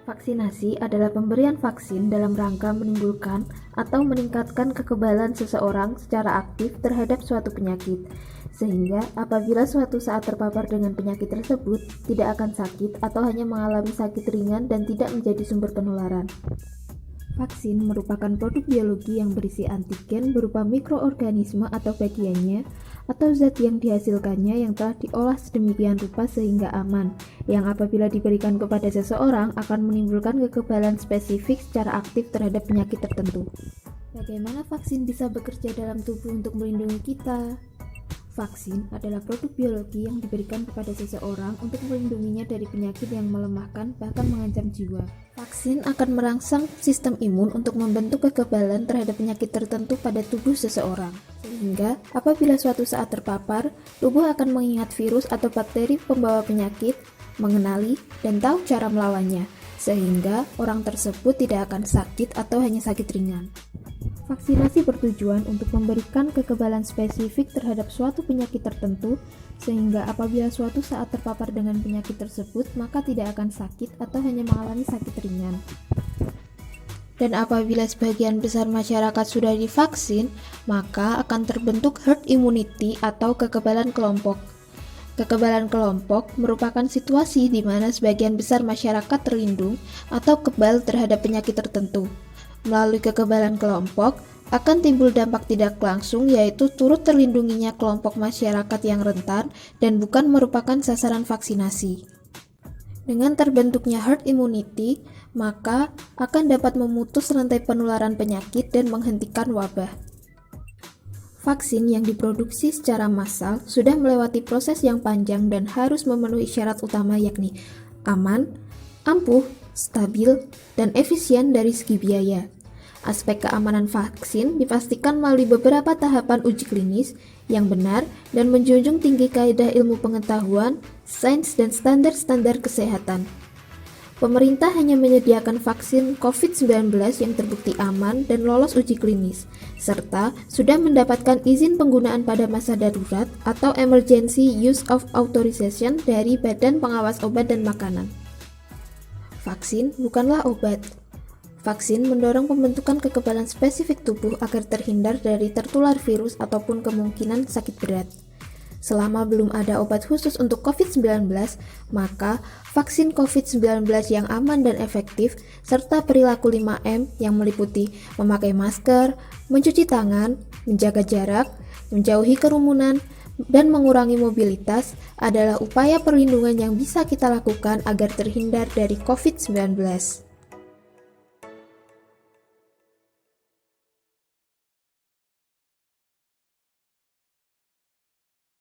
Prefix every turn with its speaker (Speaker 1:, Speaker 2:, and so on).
Speaker 1: Vaksinasi adalah pemberian vaksin dalam rangka menimbulkan atau meningkatkan kekebalan seseorang secara aktif terhadap suatu penyakit, sehingga apabila suatu saat terpapar dengan penyakit tersebut, tidak akan sakit atau hanya mengalami sakit ringan dan tidak menjadi sumber penularan. Vaksin merupakan produk biologi yang berisi antigen berupa mikroorganisme atau bagiannya, atau zat yang dihasilkannya yang telah diolah sedemikian rupa sehingga aman, yang apabila diberikan kepada seseorang akan menimbulkan kekebalan spesifik secara aktif terhadap penyakit tertentu. Bagaimana vaksin bisa bekerja dalam tubuh untuk melindungi kita? Vaksin adalah produk biologi yang diberikan kepada seseorang untuk melindunginya dari penyakit yang melemahkan bahkan mengancam jiwa. Vaksin akan merangsang sistem imun untuk membentuk kekebalan terhadap penyakit tertentu pada tubuh seseorang. Sehingga apabila suatu saat terpapar, tubuh akan mengingat virus atau bakteri pembawa penyakit, mengenali dan tahu cara melawannya, sehingga orang tersebut tidak akan sakit atau hanya sakit ringan. Vaksinasi bertujuan untuk memberikan kekebalan spesifik terhadap suatu penyakit tertentu, sehingga apabila suatu saat terpapar dengan penyakit tersebut, maka tidak akan sakit atau hanya mengalami sakit ringan. Dan apabila sebagian besar masyarakat sudah divaksin, maka akan terbentuk herd immunity atau kekebalan kelompok. Kekebalan kelompok merupakan situasi di mana sebagian besar masyarakat terlindung atau kebal terhadap penyakit tertentu. Melalui kekebalan kelompok, akan timbul dampak tidak langsung yaitu turut terlindunginya kelompok masyarakat yang rentan dan bukan merupakan sasaran vaksinasi. Dengan terbentuknya herd immunity, maka akan dapat memutus rantai penularan penyakit dan menghentikan wabah. Vaksin yang diproduksi secara massal sudah melewati proses yang panjang dan harus memenuhi syarat utama yakni aman, ampuh, stabil, dan efisien dari segi biaya. Aspek keamanan vaksin dipastikan melalui beberapa tahapan uji klinis yang benar dan menjunjung tinggi kaidah ilmu pengetahuan, sains, dan standar-standar kesehatan. Pemerintah hanya menyediakan vaksin COVID-19 yang terbukti aman dan lolos uji klinis, serta sudah mendapatkan izin penggunaan pada masa darurat atau Emergency Use of Authorization dari Badan Pengawas Obat dan Makanan. Vaksin bukanlah obat. Vaksin mendorong pembentukan kekebalan spesifik tubuh agar terhindar dari tertular virus ataupun kemungkinan sakit berat. Selama belum ada obat khusus untuk COVID-19, maka vaksin COVID-19 yang aman dan efektif, serta perilaku 5M yang meliputi memakai masker, mencuci tangan, menjaga jarak, menjauhi kerumunan, dan mengurangi mobilitas adalah upaya perlindungan yang bisa kita lakukan agar terhindar dari COVID-19.